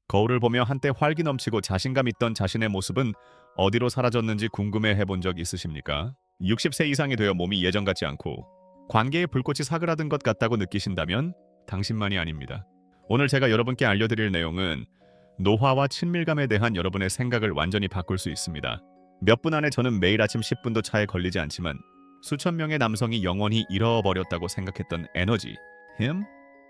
거울을 보며 한때 활기 넘치고 자신감 있던 자신의 모습은 어디로 사라졌는지 궁금해 해본 적 있으십니까? 60세 이상이 되어 몸이 예전 같지 않고 관계의 불꽃이 사그라든 것 같다고 느끼신다면 당신만이 아닙니다. 오늘 제가 여러분께 알려드릴 내용은 노화와 친밀감에 대한 여러분의 생각을 완전히 바꿀 수 있습니다. 몇 분 안에 저는 매일 아침 10분도 차에 걸리지 않지만 수천 명의 남성이 영원히 잃어버렸다고 생각했던 에너지, 힘,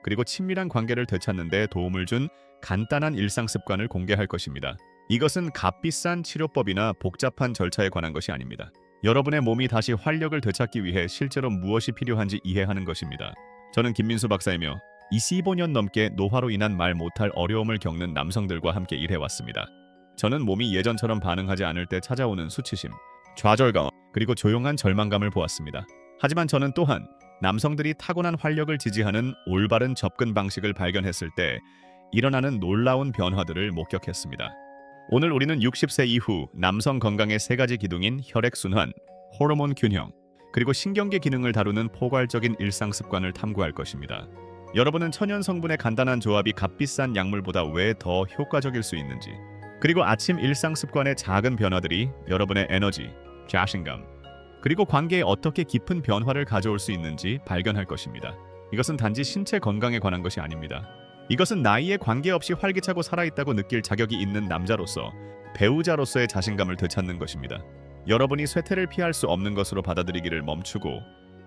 그리고 친밀한 관계를 되찾는 데 도움을 준 간단한 일상 습관을 공개할 것입니다. 이것은 값비싼 치료법이나 복잡한 절차에 관한 것이 아닙니다. 여러분의 몸이 다시 활력을 되찾기 위해 실제로 무엇이 필요한지 이해하는 것입니다. 저는 김민수 박사이며 25년 넘게 노화로 인한 말 못할 어려움을 겪는 남성들과 함께 일해왔습니다. 저는 몸이 예전처럼 반응하지 않을 때 찾아오는 수치심, 좌절감, 그리고 조용한 절망감을 보았습니다. 하지만 저는 또한 남성들이 타고난 활력을 지지하는 올바른 접근 방식을 발견했을 때 일어나는 놀라운 변화들을 목격했습니다. 오늘 우리는 60세 이후 남성 건강의 세 가지 기둥인 혈액순환, 호르몬 균형, 그리고 신경계 기능을 다루는 포괄적인 일상 습관을 탐구할 것입니다. 여러분은 천연 성분의 간단한 조합이 값비싼 약물보다 왜 더 효과적일 수 있는지, 그리고 아침 일상 습관의 작은 변화들이 여러분의 에너지, 자신감, 그리고 관계에 어떻게 깊은 변화를 가져올 수 있는지 발견할 것입니다. 이것은 단지 신체 건강에 관한 것이 아닙니다. 이것은 나이에 관계없이 활기차고 살아있다고 느낄 자격이 있는 남자로서, 배우자로서의 자신감을 되찾는 것입니다. 여러분이 쇠퇴를 피할 수 없는 것으로 받아들이기를 멈추고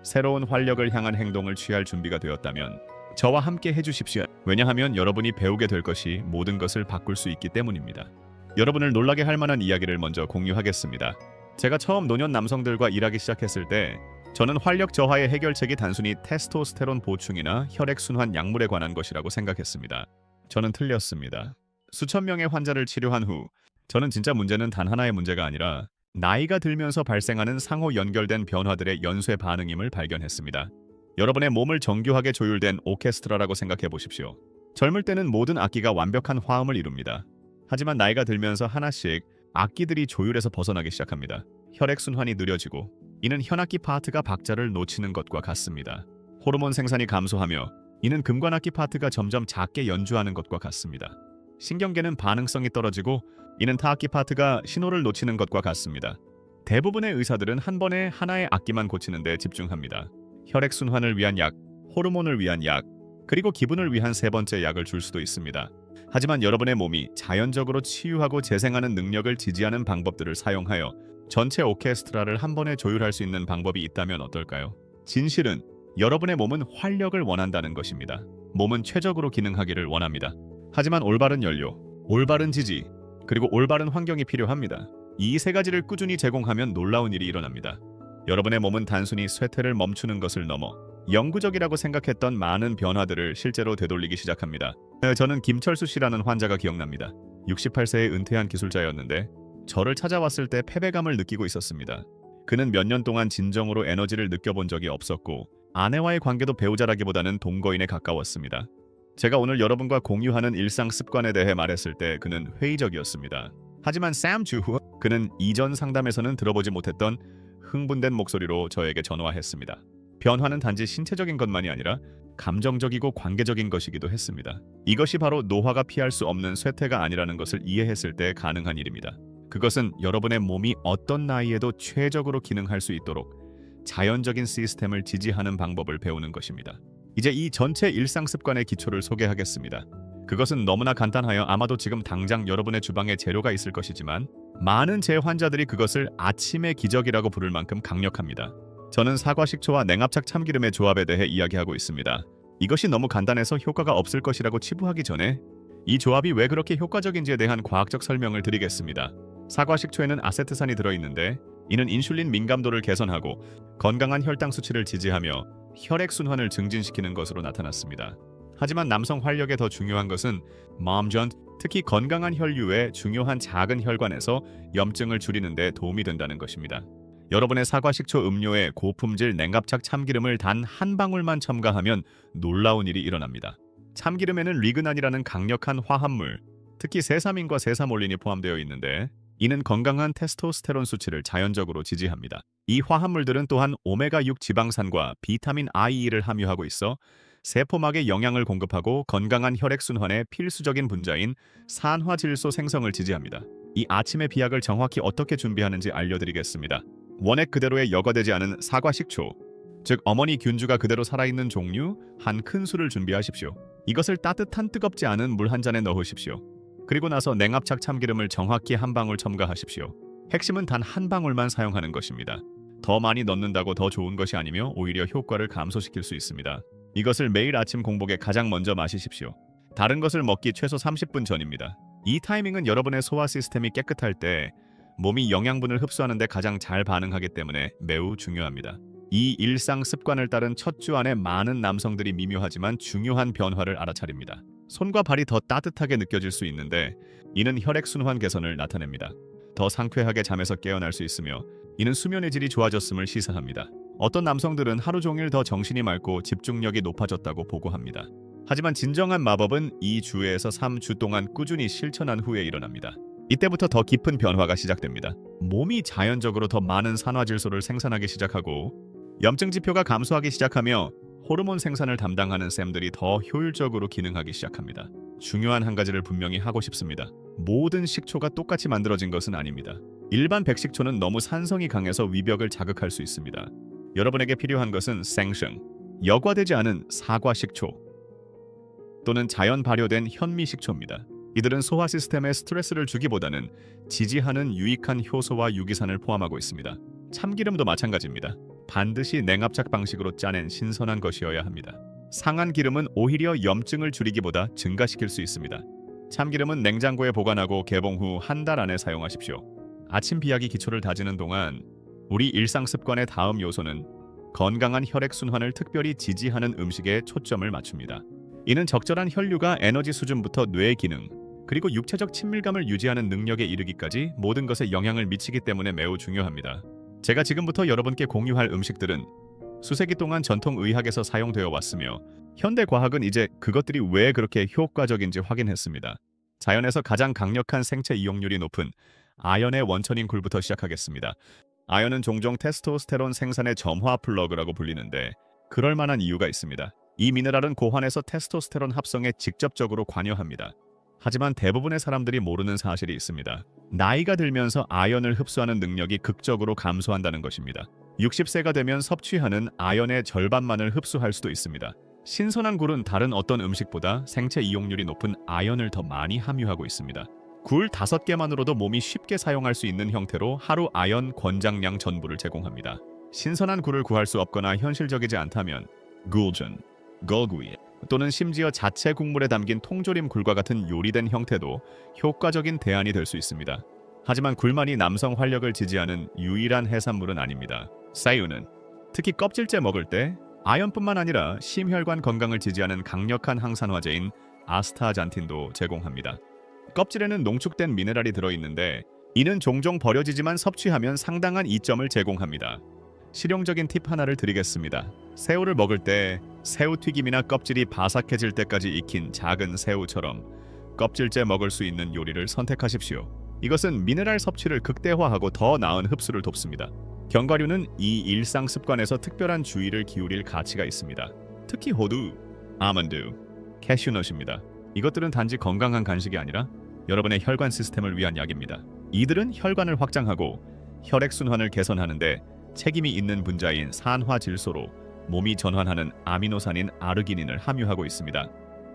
새로운 활력을 향한 행동을 취할 준비가 되었다면 저와 함께 해주십시오. 왜냐하면 여러분이 배우게 될 것이 모든 것을 바꿀 수 있기 때문입니다. 여러분을 놀라게 할 만한 이야기를 먼저 공유하겠습니다. 제가 처음 노년 남성들과 일하기 시작했을 때 저는 활력 저하의 해결책이 단순히 테스토스테론 보충이나 혈액순환 약물에 관한 것이라고 생각했습니다. 저는 틀렸습니다. 수천 명의 환자를 치료한 후 저는 진짜 문제는 단 하나의 문제가 아니라 나이가 들면서 발생하는 상호 연결된 변화들의 연쇄 반응임을 발견했습니다. 여러분의 몸을 정교하게 조율된 오케스트라라고 생각해 보십시오. 젊을 때는 모든 악기가 완벽한 화음을 이룹니다. 하지만 나이가 들면서 하나씩 악기들이 조율에서 벗어나기 시작합니다. 혈액순환이 느려지고 이는 현악기 파트가 박자를 놓치는 것과 같습니다. 호르몬 생산이 감소하며 이는 금관악기 파트가 점점 작게 연주하는 것과 같습니다. 신경계는 반응성이 떨어지고 이는 타악기 파트가 신호를 놓치는 것과 같습니다. 대부분의 의사들은 한 번에 하나의 악기만 고치는 데 집중합니다. 혈액순환을 위한 약, 호르몬을 위한 약, 그리고 기분을 위한 세 번째 약을 줄 수도 있습니다. 하지만 여러분의 몸이 자연적으로 치유하고 재생하는 능력을 지지하는 방법들을 사용하여 전체 오케스트라를 한 번에 조율할 수 있는 방법이 있다면 어떨까요? 진실은 여러분의 몸은 활력을 원한다는 것입니다. 몸은 최적으로 기능하기를 원합니다. 하지만 올바른 연료, 올바른 지지, 그리고 올바른 환경이 필요합니다. 이 세 가지를 꾸준히 제공하면 놀라운 일이 일어납니다. 여러분의 몸은 단순히 쇠퇴를 멈추는 것을 넘어 영구적이라고 생각했던 많은 변화들을 실제로 되돌리기 시작합니다. 저는 김철수 씨라는 환자가 기억납니다. 68세의 은퇴한 기술자였는데 저를 찾아왔을 때 패배감을 느끼고 있었습니다. 그는 몇 년 동안 진정으로 에너지를 느껴본 적이 없었고 아내와의 관계도 배우자라기보다는 동거인에 가까웠습니다. 제가 오늘 여러분과 공유하는 일상 습관에 대해 말했을 때 그는 회의적이었습니다. 하지만 샘 주후 그는 이전 상담에서는 들어보지 못했던 흥분된 목소리로 저에게 전화했습니다. 변화는 단지 신체적인 것만이 아니라 감정적이고 관계적인 것이기도 했습니다. 이것이 바로 노화가 피할 수 없는 쇠퇴가 아니라는 것을 이해했을 때 가능한 일입니다. 그것은 여러분의 몸이 어떤 나이에도 최적으로 기능할 수 있도록 자연적인 시스템을 지지하는 방법을 배우는 것입니다. 이제 이 전체 일상 습관의 기초를 소개하겠습니다. 그것은 너무나 간단하여 아마도 지금 당장 여러분의 주방에 재료가 있을 것이지만 많은 제 환자들이 그것을 아침의 기적이라고 부를 만큼 강력합니다. 저는 사과 식초와 냉압착 참기름의 조합에 대해 이야기하고 있습니다. 이것이 너무 간단해서 효과가 없을 것이라고 치부하기 전에 이 조합이 왜 그렇게 효과적인지에 대한 과학적 설명을 드리겠습니다. 사과 식초에는 아세트산이 들어있는데 이는 인슐린 민감도를 개선하고 건강한 혈당 수치를 지지하며 혈액순환을 증진시키는 것으로 나타났습니다. 하지만 남성 활력에 더 중요한 것은 몸전, 특히 건강한 혈류의 중요한 작은 혈관에서 염증을 줄이는 데 도움이 된다는 것입니다. 여러분의 사과 식초 음료에 고품질 냉압착 참기름을 단 한 방울만 첨가하면 놀라운 일이 일어납니다. 참기름에는 리그난이라는 강력한 화합물, 특히 세사민과 세사몰린이 포함되어 있는데 이는 건강한 테스토스테론 수치를 자연적으로 지지합니다. 이 화합물들은 또한 오메가6 지방산과 비타민 I를 함유하고 있어 세포막에 영양을 공급하고 건강한 혈액순환의 필수적인 분자인 산화질소 생성을 지지합니다. 이 아침의 비약을 정확히 어떻게 준비하는지 알려드리겠습니다. 원액 그대로의 여과되지 않은 사과 식초, 즉 어머니 균주가 그대로 살아있는 종류 한 큰술을 준비하십시오. 이것을 따뜻한 뜨겁지 않은 물 한 잔에 넣으십시오. 그리고 나서 냉압착 참기름을 정확히 한 방울 첨가하십시오. 핵심은 단 한 방울만 사용하는 것입니다. 더 많이 넣는다고 더 좋은 것이 아니며 오히려 효과를 감소시킬 수 있습니다. 이것을 매일 아침 공복에 가장 먼저 마시십시오. 다른 것을 먹기 최소 30분 전입니다. 이 타이밍은 여러분의 소화 시스템이 깨끗할 때 몸이 영양분을 흡수하는 데 가장 잘 반응하기 때문에 매우 중요합니다. 이 일상 습관을 따른 첫 주 안에 많은 남성들이 미묘하지만 중요한 변화를 알아차립니다. 손과 발이 더 따뜻하게 느껴질 수 있는데 이는 혈액순환 개선을 나타냅니다. 더 상쾌하게 잠에서 깨어날 수 있으며 이는 수면의 질이 좋아졌음을 시사합니다. 어떤 남성들은 하루 종일 더 정신이 맑고 집중력이 높아졌다고 보고합니다. 하지만 진정한 마법은 2주에서 3주 동안 꾸준히 실천한 후에 일어납니다. 이때부터 더 깊은 변화가 시작됩니다. 몸이 자연적으로 더 많은 산화질소를 생산하기 시작하고 염증 지표가 감소하기 시작하며 호르몬 생산을 담당하는 샘들이 더 효율적으로 기능하기 시작합니다. 중요한 한 가지를 분명히 하고 싶습니다. 모든 식초가 똑같이 만들어진 것은 아닙니다. 일반 백식초는 너무 산성이 강해서 위벽을 자극할 수 있습니다. 여러분에게 필요한 것은 생슌, 여과되지 않은 사과 식초 또는 자연 발효된 현미 식초입니다. 이들은 소화 시스템에 스트레스를 주기보다는 지지하는 유익한 효소와 유기산을 포함하고 있습니다. 참기름도 마찬가지입니다. 반드시 냉압착 방식으로 짜낸 신선한 것이어야 합니다. 상한 기름은 오히려 염증을 줄이기보다 증가시킬 수 있습니다. 참기름은 냉장고에 보관하고 개봉 후 한 달 안에 사용하십시오. 아침 비약이 기초를 다지는 동안 우리 일상 습관의 다음 요소는 건강한 혈액순환을 특별히 지지하는 음식에 초점을 맞춥니다. 이는 적절한 혈류가 에너지 수준부터 뇌 기능, 그리고 육체적 친밀감을 유지하는 능력에 이르기까지 모든 것에 영향을 미치기 때문에 매우 중요합니다. 제가 지금부터 여러분께 공유할 음식들은 수세기 동안 전통 의학에서 사용되어 왔으며 현대 과학은 이제 그것들이 왜 그렇게 효과적인지 확인했습니다. 자연에서 가장 강력한 생체 이용률이 높은 아연의 원천인 굴부터 시작하겠습니다. 아연은 종종 테스토스테론 생산의 점화 플러그라고 불리는데 그럴 만한 이유가 있습니다. 이 미네랄은 고환에서 테스토스테론 합성에 직접적으로 관여합니다. 하지만 대부분의 사람들이 모르는 사실이 있습니다. 나이가 들면서 아연을 흡수하는 능력이 극적으로 감소한다는 것입니다. 60세가 되면 섭취하는 아연의 절반만을 흡수할 수도 있습니다. 신선한 굴은 다른 어떤 음식보다 생체 이용률이 높은 아연을 더 많이 함유하고 있습니다. 굴 5개만으로도 몸이 쉽게 사용할 수 있는 형태로 하루 아연 권장량 전부를 제공합니다. 신선한 굴을 구할 수 없거나 현실적이지 않다면 굴전, 걸구이 또는 심지어 자체 국물에 담긴 통조림 굴과 같은 요리된 형태도 효과적인 대안이 될 수 있습니다. 하지만 굴만이 남성 활력을 지지하는 유일한 해산물은 아닙니다. 사유는 특히 껍질째 먹을 때 아연뿐만 아니라 심혈관 건강을 지지하는 강력한 항산화제인 아스타잔틴도 제공합니다. 껍질에는 농축된 미네랄이 들어있는데 이는 종종 버려지지만 섭취하면 상당한 이점을 제공합니다. 실용적인 팁 하나를 드리겠습니다. 새우를 먹을 때 새우튀김이나 껍질이 바삭해질 때까지 익힌 작은 새우처럼 껍질째 먹을 수 있는 요리를 선택하십시오. 이것은 미네랄 섭취를 극대화하고 더 나은 흡수를 돕습니다. 견과류는 이 일상 습관에서 특별한 주의를 기울일 가치가 있습니다. 특히 호두, 아몬드, 캐슈넛입니다. 이것들은 단지 건강한 간식이 아니라 여러분의 혈관 시스템을 위한 약입니다. 이들은 혈관을 확장하고 혈액순환을 개선하는데 책임이 있는 분자인 산화질소로 몸이 전환하는 아미노산인 아르기닌을 함유하고 있습니다.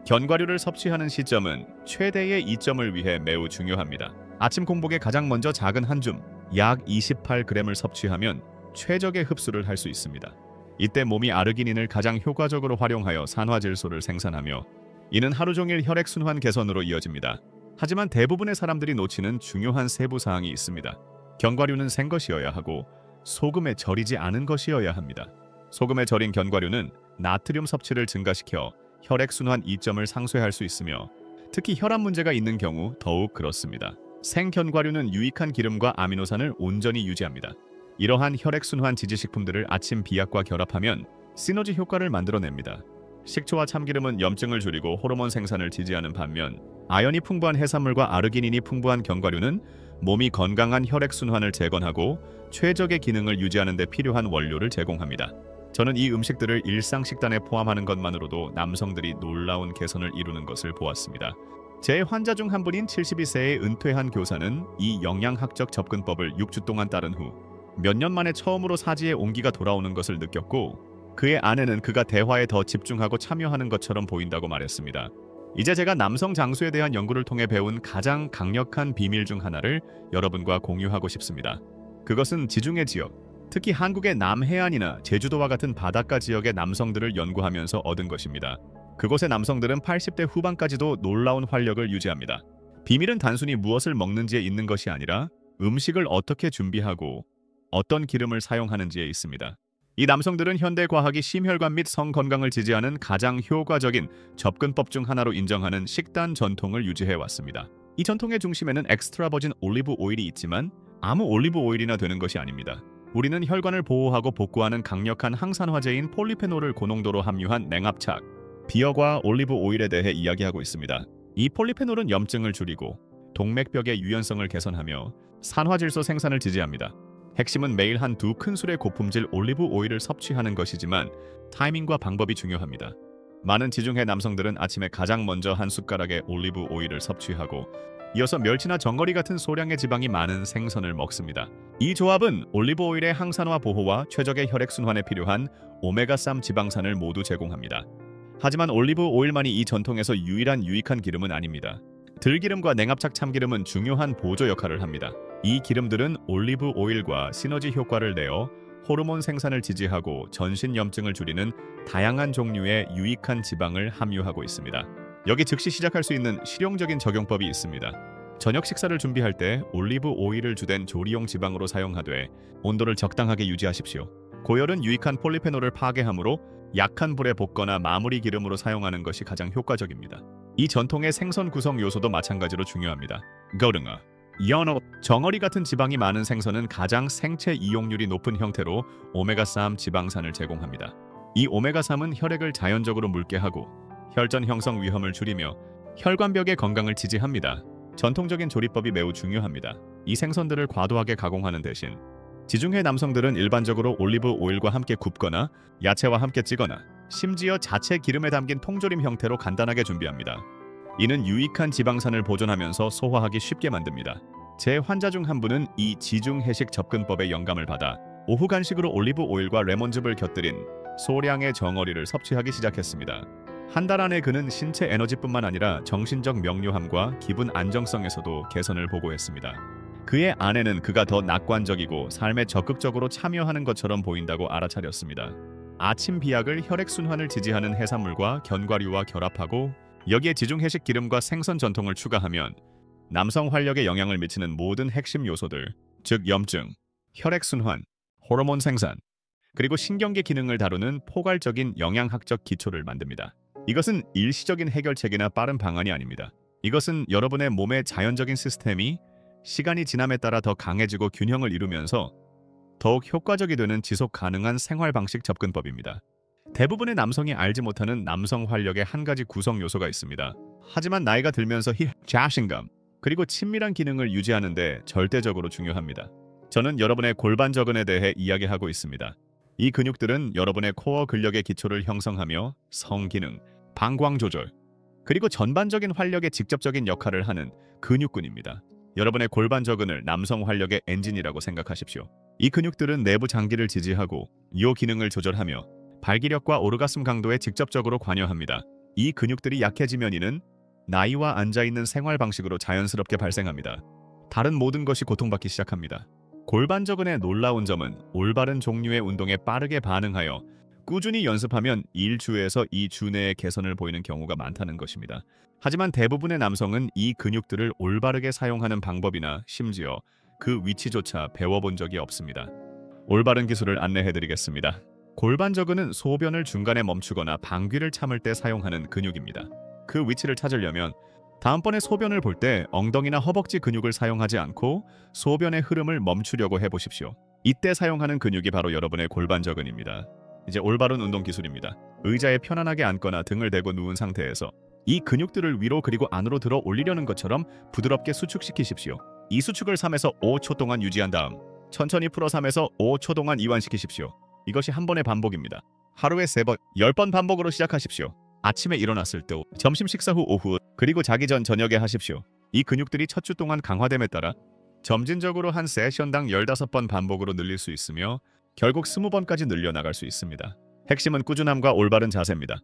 견과류를 섭취하는 시점은 최대의 이점을 위해 매우 중요합니다. 아침 공복에 가장 먼저 작은 한 줌, 약 28g을 섭취하면 최적의 흡수를 할 수 있습니다. 이때 몸이 아르기닌을 가장 효과적으로 활용하여 산화질소를 생산하며 이는 하루 종일 혈액순환 개선으로 이어집니다. 하지만 대부분의 사람들이 놓치는 중요한 세부 사항이 있습니다. 견과류는 생것이어야 하고 소금에 절이지 않은 것이어야 합니다. 소금에 절인 견과류는 나트륨 섭취를 증가시켜 혈액순환 이점을 상쇄할 수 있으며 특히 혈압 문제가 있는 경우 더욱 그렇습니다. 생견과류는 유익한 기름과 아미노산을 온전히 유지합니다. 이러한 혈액순환 지지식품들을 아침 비약과 결합하면 시너지 효과를 만들어냅니다. 식초와 참기름은 염증을 줄이고 호르몬 생산을 지지하는 반면 아연이 풍부한 해산물과 아르기닌이 풍부한 견과류는 몸이 건강한 혈액순환을 재건하고 최적의 기능을 유지하는 데 필요한 원료를 제공합니다. 저는 이 음식들을 일상 식단에 포함하는 것만으로도 남성들이 놀라운 개선을 이루는 것을 보았습니다. 제 환자 중 한 분인 72세의 은퇴한 교사는 이 영양학적 접근법을 6주 동안 따른 후 몇 년 만에 처음으로 사지에 온기가 돌아오는 것을 느꼈고, 그의 아내는 그가 대화에 더 집중하고 참여하는 것처럼 보인다고 말했습니다. 이제 제가 남성 장수에 대한 연구를 통해 배운 가장 강력한 비밀 중 하나를 여러분과 공유하고 싶습니다. 그것은 지중해 지역, 특히 한국의 남해안이나 제주도와 같은 바닷가 지역의 남성들을 연구하면서 얻은 것입니다. 그곳의 남성들은 80대 후반까지도 놀라운 활력을 유지합니다. 비밀은 단순히 무엇을 먹는지에 있는 것이 아니라 음식을 어떻게 준비하고 어떤 기름을 사용하는지에 있습니다. 이 남성들은 현대 과학이 심혈관 및 성 건강을 지지하는 가장 효과적인 접근법 중 하나로 인정하는 식단 전통을 유지해 왔습니다. 이 전통의 중심에는 엑스트라 버진 올리브 오일이 있지만 아무 올리브 오일이나 되는 것이 아닙니다. 우리는 혈관을 보호하고 복구하는 강력한 항산화제인 폴리페놀을 고농도로 함유한 냉압착, 비어과 올리브 오일에 대해 이야기하고 있습니다. 이 폴리페놀은 염증을 줄이고 동맥벽의 유연성을 개선하며 산화질소 생산을 지지합니다. 핵심은 매일 한 2큰술의 고품질 올리브 오일을 섭취하는 것이지만 타이밍과 방법이 중요합니다. 많은 지중해 남성들은 아침에 가장 먼저 한 숟가락의 올리브 오일을 섭취하고 이어서 멸치나 정어리 같은 소량의 지방이 많은 생선을 먹습니다. 이 조합은 올리브 오일의 항산화 보호와 최적의 혈액순환에 필요한 오메가3 지방산을 모두 제공합니다. 하지만 올리브 오일만이 이 전통에서 유일한 기름은 아닙니다. 들기름과 냉압착 참기름은 중요한 보조 역할을 합니다. 이 기름들은 올리브 오일과 시너지 효과를 내어 호르몬 생산을 지지하고 전신 염증을 줄이는 다양한 종류의 유익한 지방을 함유하고 있습니다. 여기 즉시 시작할 수 있는 실용적인 적용법이 있습니다. 저녁 식사를 준비할 때 올리브 오일을 주된 조리용 지방으로 사용하되 온도를 적당하게 유지하십시오. 고열은 유익한 폴리페놀을 파괴하므로 약한 불에 볶거나 마무리 기름으로 사용하는 것이 가장 효과적입니다. 이 전통의 생선 구성 요소도 마찬가지로 중요합니다. 고등어, 연어, 정어리 같은 지방이 많은 생선은 가장 생체 이용률이 높은 형태로 오메가3 지방산을 제공합니다. 이 오메가3은 혈액을 자연적으로 묽게 하고 혈전 형성 위험을 줄이며 혈관벽의 건강을 지지합니다. 전통적인 조리법이 매우 중요합니다. 이 생선들을 과도하게 가공하는 대신 지중해 남성들은 일반적으로 올리브 오일과 함께 굽거나 야채와 함께 찌거나 심지어 자체 기름에 담긴 통조림 형태로 간단하게 준비합니다. 이는 유익한 지방산을 보존하면서 소화하기 쉽게 만듭니다. 제 환자 중 한 분은 이 지중해식 접근법에 영감을 받아 오후 간식으로 올리브 오일과 레몬즙을 곁들인 소량의 정어리를 섭취하기 시작했습니다. 한 달 안에 그는 신체 에너지뿐만 아니라 정신적 명료함과 기분 안정성에서도 개선을 보고했습니다. 그의 아내는 그가 더 낙관적이고 삶에 적극적으로 참여하는 것처럼 보인다고 알아차렸습니다. 아침 비약을 혈액순환을 지지하는 해산물과 견과류와 결합하고 여기에 지중해식 기름과 생선 전통을 추가하면 남성 활력에 영향을 미치는 모든 핵심 요소들, 즉 염증, 혈액순환, 호르몬 생산, 그리고 신경계 기능을 다루는 포괄적인 영양학적 기초를 만듭니다. 이것은 일시적인 해결책이나 빠른 방안이 아닙니다. 이것은 여러분의 몸의 자연적인 시스템이 시간이 지남에 따라 더 강해지고 균형을 이루면서 더욱 효과적이 되는 지속 가능한 생활 방식 접근법입니다. 대부분의 남성이 알지 못하는 남성 활력의 한 가지 구성 요소가 있습니다. 하지만 나이가 들면서 자신감, 그리고 친밀한 기능을 유지하는 데 절대적으로 중요합니다. 저는 여러분의 골반 저근에 대해 이야기하고 있습니다. 이 근육들은 여러분의 코어 근력의 기초를 형성하며 성기능, 방광 조절, 그리고 전반적인 활력에 직접적인 역할을 하는 근육군입니다. 여러분의 골반 저근을 남성 활력의 엔진이라고 생각하십시오. 이 근육들은 내부 장기를 지지하고 요 기능을 조절하며 발기력과 오르가슴 강도에 직접적으로 관여합니다. 이 근육들이 약해지면 이는 나이와 앉아있는 생활 방식으로 자연스럽게 발생합니다. 다른 모든 것이 고통받기 시작합니다. 골반 저근의 놀라운 점은 올바른 종류의 운동에 빠르게 반응하여 꾸준히 연습하면 1주에서 2주 내에 개선을 보이는 경우가 많다는 것입니다. 하지만 대부분의 남성은 이 근육들을 올바르게 사용하는 방법이나 심지어 그 위치조차 배워본 적이 없습니다. 올바른 기술을 안내해드리겠습니다. 골반 저근은 소변을 중간에 멈추거나 방귀를 참을 때 사용하는 근육입니다. 그 위치를 찾으려면 다음번에 소변을 볼 때 엉덩이나 허벅지 근육을 사용하지 않고 소변의 흐름을 멈추려고 해보십시오. 이때 사용하는 근육이 바로 여러분의 골반 저근입니다. 이제 올바른 운동 기술입니다. 의자에 편안하게 앉거나 등을 대고 누운 상태에서 이 근육들을 위로 그리고 안으로 들어 올리려는 것처럼 부드럽게 수축시키십시오. 이 수축을 3에서 5초 동안 유지한 다음 천천히 풀어 3에서 5초 동안 이완시키십시오. 이것이 한 번의 반복입니다. 하루에 3번, 10번 반복으로 시작하십시오. 아침에 일어났을 때, 점심 식사 후 오후, 그리고 자기 전 저녁에 하십시오. 이 근육들이 첫 주 동안 강화됨에 따라 점진적으로 한 세션당 15번 반복으로 늘릴 수 있으며 결국 20번까지 늘려나갈 수 있습니다. 핵심은 꾸준함과 올바른 자세입니다.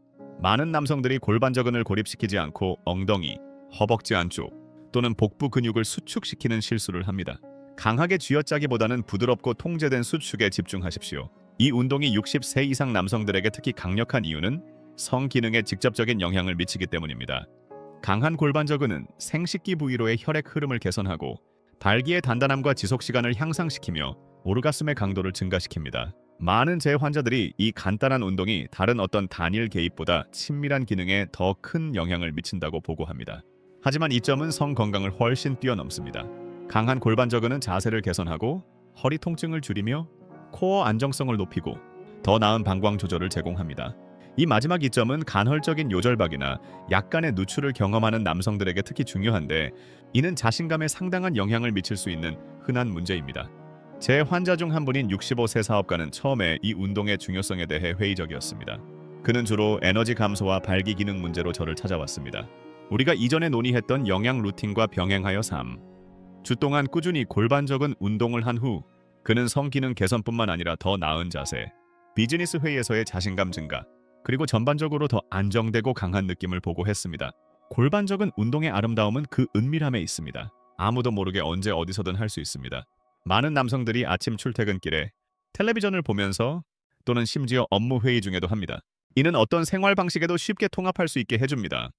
많은 남성들이 골반저근을 고립시키지 않고 엉덩이, 허벅지 안쪽 또는 복부 근육을 수축시키는 실수를 합니다. 강하게 쥐어짜기보다는 부드럽고 통제된 수축에 집중하십시오. 이 운동이 60세 이상 남성들에게 특히 강력한 이유는 성기능에 직접적인 영향을 미치기 때문입니다. 강한 골반저근은 생식기 부위로의 혈액 흐름을 개선하고 발기의 단단함과 지속시간을 향상시키며 오르가슴의 강도를 증가시킵니다. 많은 제 환자들이 이 간단한 운동이 다른 어떤 단일 개입보다 친밀한 기능에 더 큰 영향을 미친다고 보고합니다. 하지만 이 점은 성 건강을 훨씬 뛰어넘습니다. 강한 골반저근은 자세를 개선하고 허리 통증을 줄이며 코어 안정성을 높이고 더 나은 방광 조절을 제공합니다. 이 마지막 이점은 간헐적인 요절박이나 약간의 누출을 경험하는 남성들에게 특히 중요한데 이는 자신감에 상당한 영향을 미칠 수 있는 흔한 문제입니다. 제 환자 중 한 분인 65세 사업가는 처음에 이 운동의 중요성에 대해 회의적이었습니다. 그는 주로 에너지 감소와 발기 기능 문제로 저를 찾아왔습니다. 우리가 이전에 논의했던 영양 루틴과 병행하여 3주 동안 꾸준히 골반저근 운동을 한 후 그는 성기능 개선뿐만 아니라 더 나은 자세, 비즈니스 회의에서의 자신감 증가, 그리고 전반적으로 더 안정되고 강한 느낌을 보고했습니다. 골반저근 운동의 아름다움은 그 은밀함에 있습니다. 아무도 모르게 언제 어디서든 할 수 있습니다. 많은 남성들이 아침 출퇴근길에 텔레비전을 보면서 또는 심지어 업무 회의 중에도 합니다. 이는 어떤 생활 방식에도 쉽게 통합할 수 있게 해줍니다.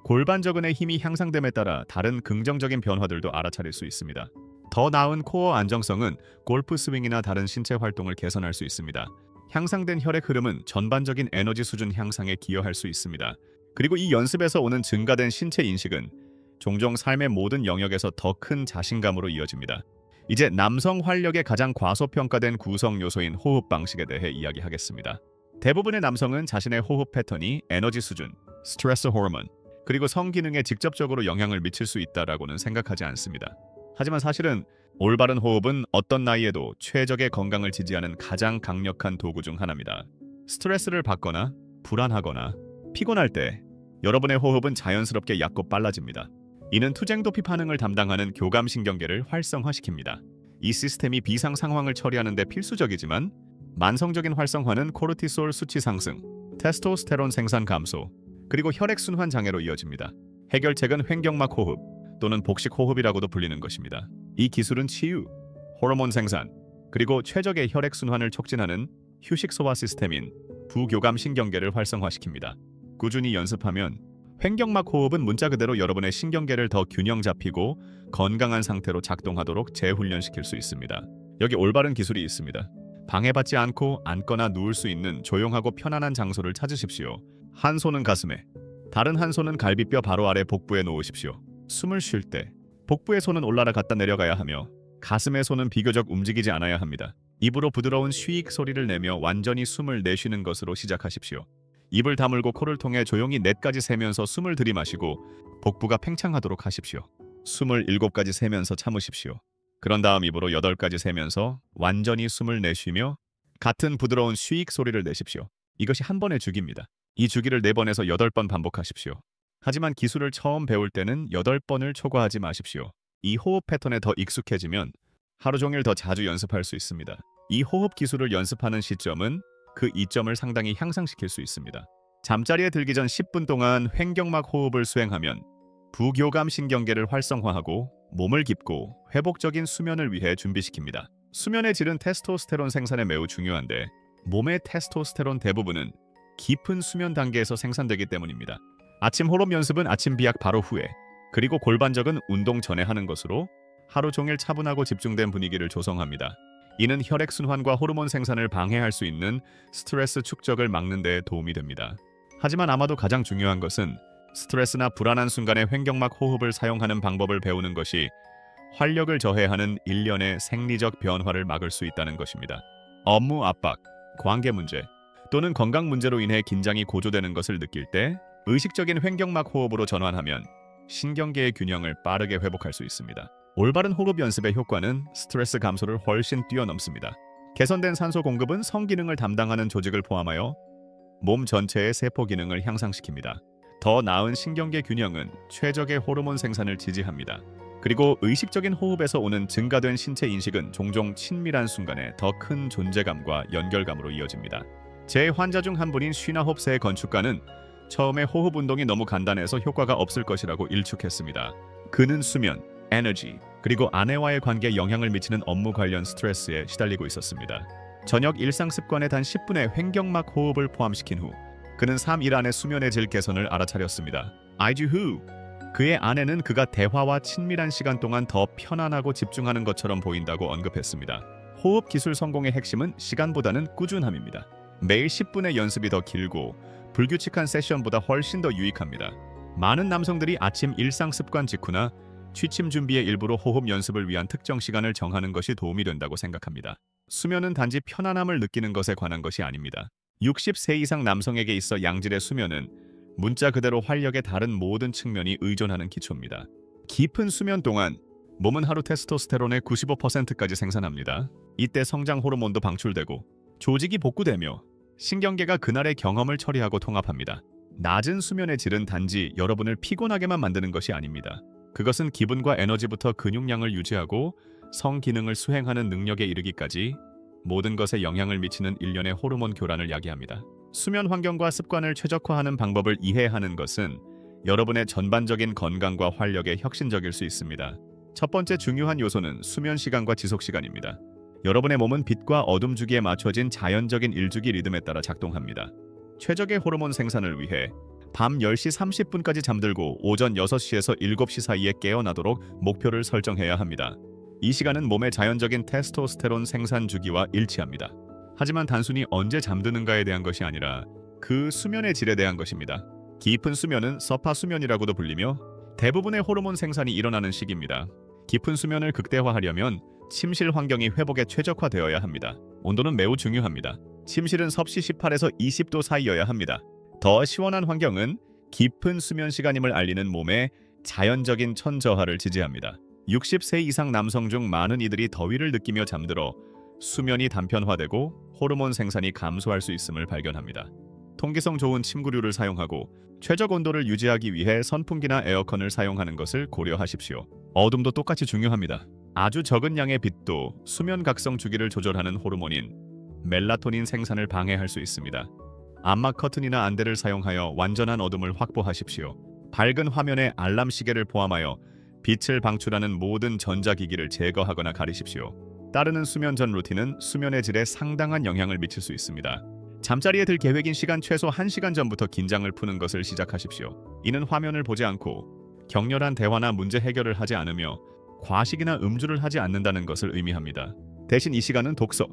골반저근의 힘이 향상됨에 따라 다른 긍정적인 변화들도 알아차릴 수 있습니다. 더 나은 코어 안정성은 골프 스윙이나 다른 신체 활동을 개선할 수 있습니다. 향상된 혈액 흐름은 전반적인 에너지 수준 향상에 기여할 수 있습니다. 그리고 이 연습에서 오는 증가된 신체 인식은 종종 삶의 모든 영역에서 더 큰 자신감으로 이어집니다. 이제 남성 활력의 가장 과소평가된 구성 요소인 호흡 방식에 대해 이야기하겠습니다. 대부분의 남성은 자신의 호흡 패턴이 에너지 수준, 스트레스 호르몬, 그리고 성기능에 직접적으로 영향을 미칠 수 있다라고는 생각하지 않습니다. 하지만 사실은 올바른 호흡은 어떤 나이에도 최적의 건강을 지지하는 가장 강력한 도구 중 하나입니다. 스트레스를 받거나 불안하거나 피곤할 때 여러분의 호흡은 자연스럽게 얕고 빨라집니다. 이는 투쟁도피 반응을 담당하는 교감신경계를 활성화시킵니다. 이 시스템이 비상 상황을 처리하는 데 필수적이지만 만성적인 활성화는 코르티솔 수치 상승, 테스토스테론 생산 감소, 그리고 혈액순환 장애로 이어집니다. 해결책은 횡격막 호흡 또는 복식 호흡이라고도 불리는 것입니다. 이 기술은 치유, 호르몬 생산, 그리고 최적의 혈액순환을 촉진하는 휴식 소화 시스템인 부교감신경계를 활성화시킵니다. 꾸준히 연습하면 횡격막 호흡은 문자 그대로 여러분의 신경계를 더 균형 잡히고 건강한 상태로 작동하도록 재훈련시킬 수 있습니다. 여기 올바른 기술이 있습니다. 방해받지 않고 앉거나 누울 수 있는 조용하고 편안한 장소를 찾으십시오. 한 손은 가슴에, 다른 한 손은 갈비뼈 바로 아래 복부에 놓으십시오. 숨을 쉴 때 복부의 손은 올라갔다 내려가야 하며 가슴의 손은 비교적 움직이지 않아야 합니다. 입으로 부드러운 쉬익 소리를 내며 완전히 숨을 내쉬는 것으로 시작하십시오. 입을 다물고 코를 통해 조용히 4가지 세면서 숨을 들이마시고 복부가 팽창하도록 하십시오. 숨을 7가지 세면서 참으십시오. 그런 다음 입으로 8가지 세면서 완전히 숨을 내쉬며 같은 부드러운 쉬익 소리를 내십시오. 이것이 한 번의 주기입니다. 이 주기를 4번에서 8번 반복하십시오. 하지만 기술을 처음 배울 때는 8번을 초과하지 마십시오. 이 호흡 패턴에 더 익숙해지면 하루 종일 더 자주 연습할 수 있습니다. 이 호흡 기술을 연습하는 시점은 그 이점을 상당히 향상시킬 수 있습니다. 잠자리에 들기 전 10분 동안 횡격막 호흡을 수행하면 부교감 신경계를 활성화하고 몸을 깊고 회복적인 수면을 위해 준비시킵니다. 수면의 질은 테스토스테론 생산에 매우 중요한데 몸의 테스토스테론 대부분은 깊은 수면 단계에서 생산되기 때문입니다. 아침 호흡 연습은 아침 비약 바로 후에 그리고 골반적은 운동 전에 하는 것으로 하루 종일 차분하고 집중된 분위기를 조성합니다. 이는 혈액순환과 호르몬 생산을 방해할 수 있는 스트레스 축적을 막는 데 도움이 됩니다. 하지만 아마도 가장 중요한 것은 스트레스나 불안한 순간에 횡격막 호흡을 사용하는 방법을 배우는 것이 활력을 저해하는 일련의 생리적 변화를 막을 수 있다는 것입니다. 업무 압박, 관계 문제 또는 건강 문제로 인해 긴장이 고조되는 것을 느낄 때 의식적인 횡격막 호흡으로 전환하면 신경계의 균형을 빠르게 회복할 수 있습니다. 올바른 호흡 연습의 효과는 스트레스 감소를 훨씬 뛰어넘습니다. 개선된 산소 공급은 성기능을 담당하는 조직을 포함하여 몸 전체의 세포 기능을 향상시킵니다. 더 나은 신경계 균형은 최적의 호르몬 생산을 지지합니다. 그리고 의식적인 호흡에서 오는 증가된 신체 인식은 종종 친밀한 순간에 더 큰 존재감과 연결감으로 이어집니다. 제 환자 중 한 분인 쉬나홉스의 건축가는 처음에 호흡 운동이 너무 간단해서 효과가 없을 것이라고 일축했습니다. 그는 수면, 에너지, 그리고 아내와의 관계에 영향을 미치는 업무 관련 스트레스에 시달리고 있었습니다. 저녁 일상 습관에 단 10분의 횡격막 호흡을 포함시킨 후 그는 3일 안에 수면의 질 개선을 알아차렸습니다. 아이즈 후 그의 아내는 그가 대화와 친밀한 시간 동안 더 편안하고 집중하는 것처럼 보인다고 언급했습니다. 호흡 기술 성공의 핵심은 시간보다는 꾸준함입니다. 매일 10분의 연습이 더 길고 불규칙한 세션보다 훨씬 더 유익합니다. 많은 남성들이 아침 일상 습관 직후나 취침 준비의 일부로 호흡 연습을 위한 특정 시간을 정하는 것이 도움이 된다고 생각합니다. 수면은 단지 편안함을 느끼는 것에 관한 것이 아닙니다. 60세 이상 남성에게 있어 양질의 수면은 문자 그대로 활력의 다른 모든 측면이 의존하는 기초입니다. 깊은 수면 동안 몸은 하루 테스토스테론의 95%까지 생산합니다. 이때 성장 호르몬도 방출되고 조직이 복구되며 신경계가 그날의 경험을 처리하고 통합합니다. 낮은 수면의 질은 단지 여러분을 피곤하게만 만드는 것이 아닙니다. 그것은 기분과 에너지부터 근육량을 유지하고 성기능을 수행하는 능력에 이르기까지 모든 것에 영향을 미치는 일련의 호르몬 교란을 야기합니다. 수면 환경과 습관을 최적화하는 방법을 이해하는 것은 여러분의 전반적인 건강과 활력에 혁신적일 수 있습니다. 첫 번째 중요한 요소는 수면 시간과 지속 시간입니다. 여러분의 몸은 빛과 어둠 주기에 맞춰진 자연적인 일주기 리듬에 따라 작동합니다. 최적의 호르몬 생산을 위해 밤 10시 30분까지 잠들고 오전 6시에서 7시 사이에 깨어나도록 목표를 설정해야 합니다. 이 시간은 몸의 자연적인 테스토스테론 생산 주기와 일치합니다. 하지만 단순히 언제 잠드는가에 대한 것이 아니라 그 수면의 질에 대한 것입니다. 깊은 수면은 서파 수면이라고도 불리며 대부분의 호르몬 생산이 일어나는 시기입니다. 깊은 수면을 극대화하려면 침실 환경이 회복에 최적화되어야 합니다. 온도는 매우 중요합니다. 침실은 섭씨 18에서 20도 사이여야 합니다. 더 시원한 환경은 깊은 수면 시간임을 알리는 몸의 자연적인 천저하를 지지합니다. 60세 이상 남성 중 많은 이들이 더위를 느끼며 잠들어 수면이 단편화되고 호르몬 생산이 감소할 수 있음을 발견합니다. 통기성 좋은 침구류를 사용하고 최적 온도를 유지하기 위해 선풍기나 에어컨을 사용하는 것을 고려하십시오. 어둠도 똑같이 중요합니다. 아주 적은 양의 빛도 수면 각성 주기를 조절하는 호르몬인 멜라토닌 생산을 방해할 수 있습니다. 암막 커튼이나 안대를 사용하여 완전한 어둠을 확보하십시오. 밝은 화면에 알람 시계를 포함하여 빛을 방출하는 모든 전자기기를 제거하거나 가리십시오. 따르는 수면 전 루틴은 수면의 질에 상당한 영향을 미칠 수 있습니다. 잠자리에 들 계획인 시간 최소 1시간 전부터 긴장을 푸는 것을 시작하십시오. 이는 화면을 보지 않고 격렬한 대화나 문제 해결을 하지 않으며 과식이나 음주를 하지 않는다는 것을 의미합니다. 대신 이 시간은 독서,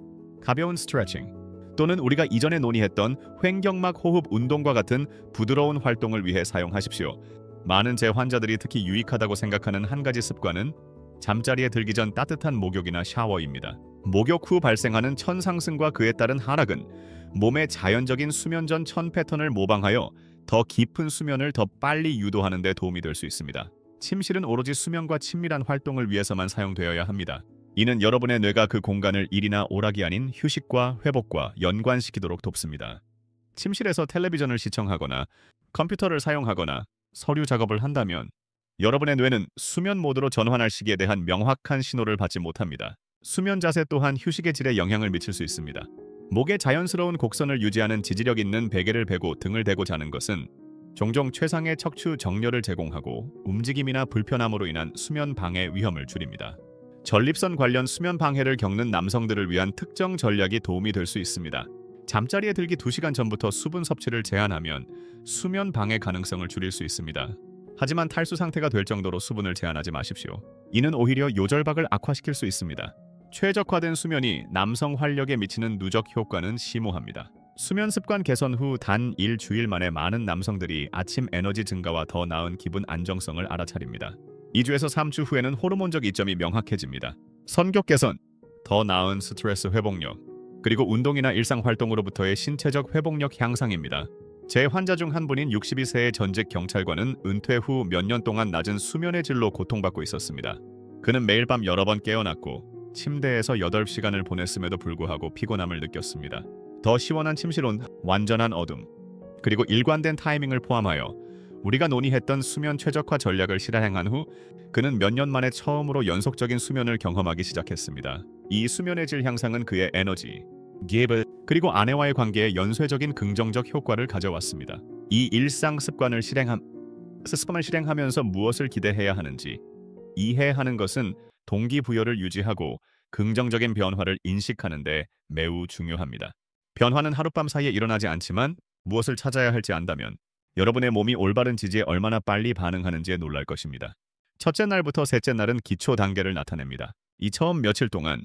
가벼운 스트레칭 또는 우리가 이전에 논의했던 횡격막 호흡 운동과 같은 부드러운 활동을 위해 사용하십시오. 많은 제 환자들이 특히 유익하다고 생각하는 한 가지 습관은 잠자리에 들기 전 따뜻한 목욕이나 샤워입니다. 목욕 후 발생하는 천 상승과 그에 따른 하락은 몸의 자연적인 수면 전 천 패턴을 모방하여 더 깊은 수면을 더 빨리 유도하는 데 도움이 될 수 있습니다. 침실은 오로지 수면과 친밀한 활동을 위해서만 사용되어야 합니다. 이는 여러분의 뇌가 그 공간을 일이나 오락이 아닌 휴식과 회복과 연관시키도록 돕습니다. 침실에서 텔레비전을 시청하거나 컴퓨터를 사용하거나 서류 작업을 한다면 여러분의 뇌는 수면 모드로 전환할 시기에 대한 명확한 신호를 받지 못합니다. 수면 자세 또한 휴식의 질에 영향을 미칠 수 있습니다. 목의 자연스러운 곡선을 유지하는 지지력 있는 베개를 베고 등을 대고 자는 것은 종종 최상의 척추 정렬을 제공하고 움직임이나 불편함으로 인한 수면 방해 위험을 줄입니다. 전립선 관련 수면 방해를 겪는 남성들을 위한 특정 전략이 도움이 될 수 있습니다. 잠자리에 들기 2시간 전부터 수분 섭취를 제한하면 수면 방해 가능성을 줄일 수 있습니다. 하지만 탈수 상태가 될 정도로 수분을 제한하지 마십시오. 이는 오히려 요절박을 악화시킬 수 있습니다. 최적화된 수면이 남성 활력에 미치는 누적 효과는 심오합니다. 수면 습관 개선 후 단 일주일 만에 많은 남성들이 아침 에너지 증가와 더 나은 기분 안정성을 알아차립니다. 2주에서 3주 후에는 호르몬적 이점이 명확해집니다. 성격 개선, 더 나은 스트레스 회복력, 그리고 운동이나 일상 활동으로부터의 신체적 회복력 향상입니다. 제 환자 중 한 분인 62세의 전직 경찰관은 은퇴 후 몇 년 동안 낮은 수면의 질로 고통받고 있었습니다. 그는 매일 밤 여러 번 깨어났고 침대에서 8시간을 보냈음에도 불구하고 피곤함을 느꼈습니다. 더 시원한 침실온, 완전한 어둠, 그리고 일관된 타이밍을 포함하여 우리가 논의했던 수면 최적화 전략을 실행한 후 그는 몇 년 만에 처음으로 연속적인 수면을 경험하기 시작했습니다. 이 수면의 질 향상은 그의 에너지, 기브, 그리고 아내와의 관계에 연쇄적인 긍정적 효과를 가져왔습니다. 이 일상 습관을 실행하면서 무엇을 기대해야 하는지 이해하는 것은 동기부여를 유지하고 긍정적인 변화를 인식하는 데 매우 중요합니다. 변화는 하룻밤 사이에 일어나지 않지만 무엇을 찾아야 할지 안다면 여러분의 몸이 올바른 지지에 얼마나 빨리 반응하는지에 놀랄 것입니다. 첫째 날부터 셋째 날은 기초 단계를 나타냅니다. 이 처음 며칠 동안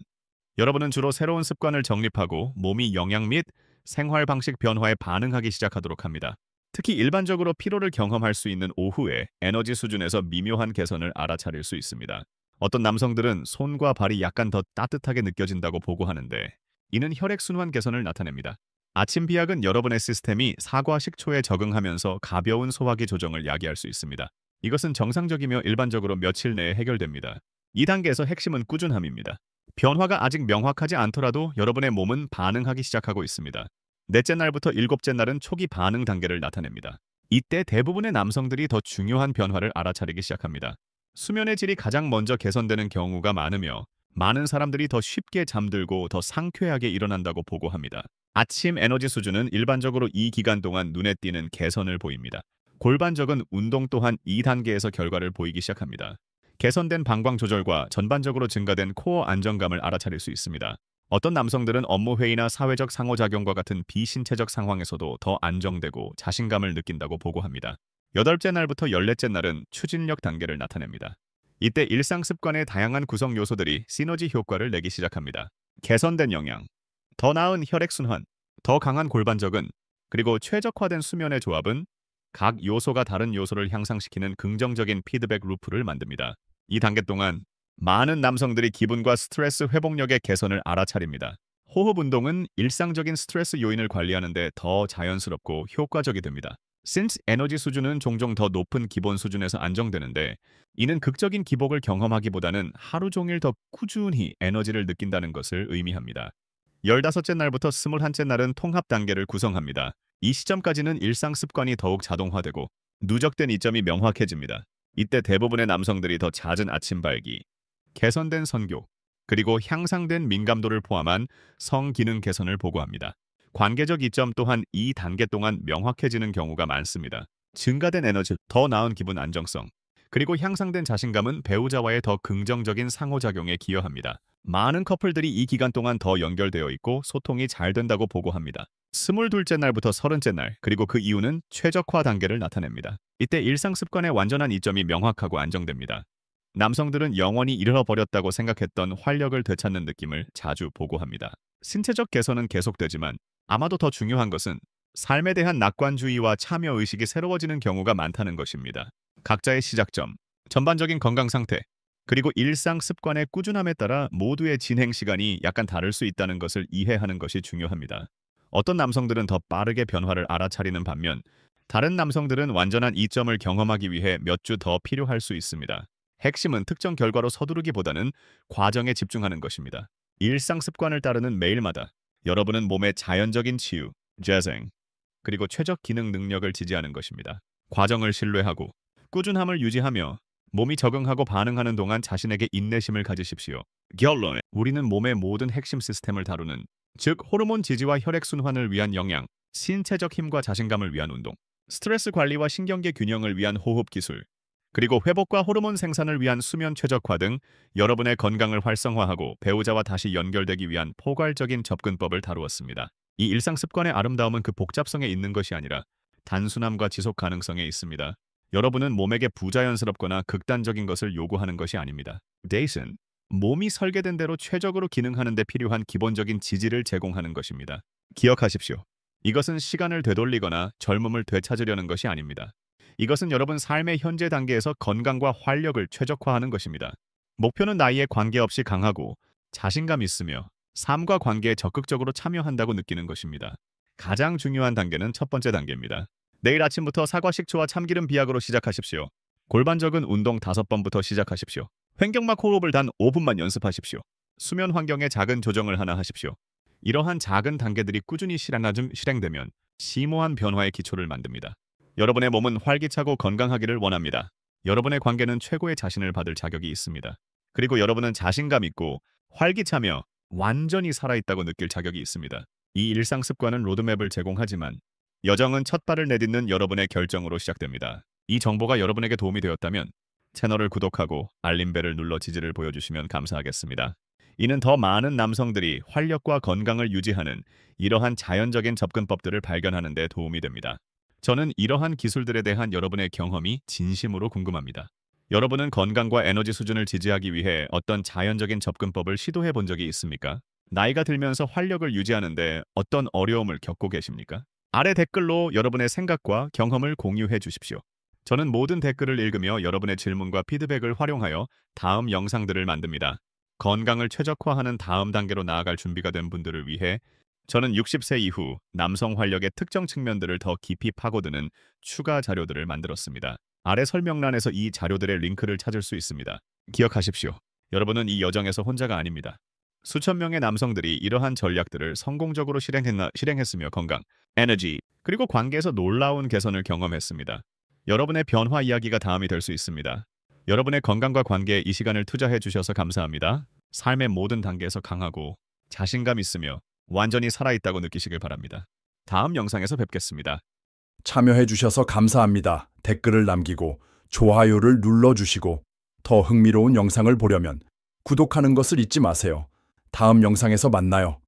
여러분은 주로 새로운 습관을 정립하고 몸이 영양 및 생활 방식 변화에 반응하기 시작하도록 합니다. 특히 일반적으로 피로를 경험할 수 있는 오후에 에너지 수준에서 미묘한 개선을 알아차릴 수 있습니다. 어떤 남성들은 손과 발이 약간 더 따뜻하게 느껴진다고 보고하는데 이는 혈액순환 개선을 나타냅니다. 아침 비약은 여러분의 시스템이 사과 식초에 적응하면서 가벼운 소화기 조정을 야기할 수 있습니다. 이것은 정상적이며 일반적으로 며칠 내에 해결됩니다. 이 단계에서 핵심은 꾸준함입니다. 변화가 아직 명확하지 않더라도 여러분의 몸은 반응하기 시작하고 있습니다. 넷째 날부터 일곱째 날은 초기 반응 단계를 나타냅니다. 이때 대부분의 남성들이 더 중요한 변화를 알아차리기 시작합니다. 수면의 질이 가장 먼저 개선되는 경우가 많으며 많은 사람들이 더 쉽게 잠들고 더 상쾌하게 일어난다고 보고합니다. 아침 에너지 수준은 일반적으로 이 기간 동안 눈에 띄는 개선을 보입니다. 골반적은 운동 또한 이 단계에서 결과를 보이기 시작합니다. 개선된 방광 조절과 전반적으로 증가된 코어 안정감을 알아차릴 수 있습니다. 어떤 남성들은 업무 회의나 사회적 상호작용과 같은 비신체적 상황에서도 더 안정되고 자신감을 느낀다고 보고합니다. 여덟째 날부터 열넷째 날은 추진력 단계를 나타냅니다. 이때 일상 습관의 다양한 구성 요소들이 시너지 효과를 내기 시작합니다. 개선된 영양, 더 나은 혈액순환, 더 강한 골반적은, 그리고 최적화된 수면의 조합은 각 요소가 다른 요소를 향상시키는 긍정적인 피드백 루프를 만듭니다. 이 단계 동안 많은 남성들이 기분과 스트레스 회복력의 개선을 알아차립니다. 호흡 운동은 일상적인 스트레스 요인을 관리하는 데 더 자연스럽고 효과적이 됩니다. 신체 에너지 수준은 종종 더 높은 기본 수준에서 안정되는데 이는 극적인 기복을 경험하기보다는 하루 종일 더 꾸준히 에너지를 느낀다는 것을 의미합니다. 15째 날부터 21째 날은 통합 단계를 구성합니다. 이 시점까지는 일상 습관이 더욱 자동화되고 누적된 이점이 명확해집니다. 이때 대부분의 남성들이 더 잦은 아침 발기, 개선된 선교, 그리고 향상된 민감도를 포함한 성기능 개선을 보고합니다. 관계적 이점 또한 이 단계 동안 명확해지는 경우가 많습니다. 증가된 에너지, 더 나은 기분 안정성, 그리고 향상된 자신감은 배우자와의 더 긍정적인 상호작용에 기여합니다. 많은 커플들이 이 기간 동안 더 연결되어 있고 소통이 잘 된다고 보고합니다. 22째 날부터 30째 날, 그리고 그 이후는 최적화 단계를 나타냅니다. 이때 일상 습관의 완전한 이점이 명확하고 안정됩니다. 남성들은 영원히 잃어버렸다고 생각했던 활력을 되찾는 느낌을 자주 보고합니다. 신체적 개선은 계속되지만 아마도 더 중요한 것은 삶에 대한 낙관주의와 참여의식이 새로워지는 경우가 많다는 것입니다. 각자의 시작점, 전반적인 건강 상태, 그리고 일상 습관의 꾸준함에 따라 모두의 진행 시간이 약간 다를 수 있다는 것을 이해하는 것이 중요합니다. 어떤 남성들은 더 빠르게 변화를 알아차리는 반면 다른 남성들은 완전한 이점을 경험하기 위해 몇 주 더 필요할 수 있습니다. 핵심은 특정 결과로 서두르기보다는 과정에 집중하는 것입니다. 일상 습관을 따르는 매일마다 여러분은 몸의 자연적인 치유, 재생, 그리고 최적 기능 능력을 지지하는 것입니다. 과정을 신뢰하고 꾸준함을 유지하며 몸이 적응하고 반응하는 동안 자신에게 인내심을 가지십시오. 결론, 우리는 몸의 모든 핵심 시스템을 다루는, 즉 호르몬 지지와 혈액순환을 위한 영양, 신체적 힘과 자신감을 위한 운동, 스트레스 관리와 신경계 균형을 위한 호흡 기술, 그리고 회복과 호르몬 생산을 위한 수면 최적화 등 여러분의 건강을 활성화하고 배우자와 다시 연결되기 위한 포괄적인 접근법을 다루었습니다. 이 일상 습관의 아름다움은 그 복잡성에 있는 것이 아니라 단순함과 지속 가능성에 있습니다. 여러분은 몸에게 부자연스럽거나 극단적인 것을 요구하는 것이 아닙니다. 대신 몸이 설계된 대로 최적으로 기능하는 데 필요한 기본적인 지지를 제공하는 것입니다. 기억하십시오. 이것은 시간을 되돌리거나 젊음을 되찾으려는 것이 아닙니다. 이것은 여러분 삶의 현재 단계에서 건강과 활력을 최적화하는 것입니다. 목표는 나이에 관계없이 강하고 자신감 있으며 삶과 관계에 적극적으로 참여한다고 느끼는 것입니다. 가장 중요한 단계는 첫 번째 단계입니다. 내일 아침부터 사과 식초와 참기름 비약으로 시작하십시오. 골반적은 운동 5번부터 시작하십시오. 횡격막 호흡을 단 5분만 연습하십시오. 수면 환경에 작은 조정을 하나 하십시오. 이러한 작은 단계들이 꾸준히 실행되면 심오한 변화의 기초를 만듭니다. 여러분의 몸은 활기차고 건강하기를 원합니다. 여러분의 관계는 최고의 자신을 받을 자격이 있습니다. 그리고 여러분은 자신감 있고 활기차며 완전히 살아있다고 느낄 자격이 있습니다. 이 일상 습관은 로드맵을 제공하지만 여정은 첫 발을 내딛는 여러분의 결정으로 시작됩니다. 이 정보가 여러분에게 도움이 되었다면 채널을 구독하고 알림벨을 눌러 지지를 보여주시면 감사하겠습니다. 이는 더 많은 남성들이 활력과 건강을 유지하는 이러한 자연적인 접근법들을 발견하는 데 도움이 됩니다. 저는 이러한 기술들에 대한 여러분의 경험이 진심으로 궁금합니다. 여러분은 건강과 에너지 수준을 지지하기 위해 어떤 자연적인 접근법을 시도해 본 적이 있습니까? 나이가 들면서 활력을 유지하는데 어떤 어려움을 겪고 계십니까? 아래 댓글로 여러분의 생각과 경험을 공유해 주십시오. 저는 모든 댓글을 읽으며 여러분의 질문과 피드백을 활용하여 다음 영상들을 만듭니다. 건강을 최적화하는 다음 단계로 나아갈 준비가 된 분들을 위해 저는 60세 이후 남성 활력의 특정 측면들을 더 깊이 파고드는 추가 자료들을 만들었습니다. 아래 설명란에서 이 자료들의 링크를 찾을 수 있습니다. 기억하십시오. 여러분은 이 여정에서 혼자가 아닙니다. 수천 명의 남성들이 이러한 전략들을 성공적으로 실행했으며 건강, 에너지, 그리고 관계에서 놀라운 개선을 경험했습니다. 여러분의 변화 이야기가 다음이 될 수 있습니다. 여러분의 건강과 관계에 이 시간을 투자해 주셔서 감사합니다. 삶의 모든 단계에서 강하고 자신감 있으며 완전히 살아있다고 느끼시길 바랍니다. 다음 영상에서 뵙겠습니다. 참여해 주셔서 감사합니다. 댓글을 남기고 좋아요를 눌러주시고 더 흥미로운 영상을 보려면 구독하는 것을 잊지 마세요. 다음 영상에서 만나요.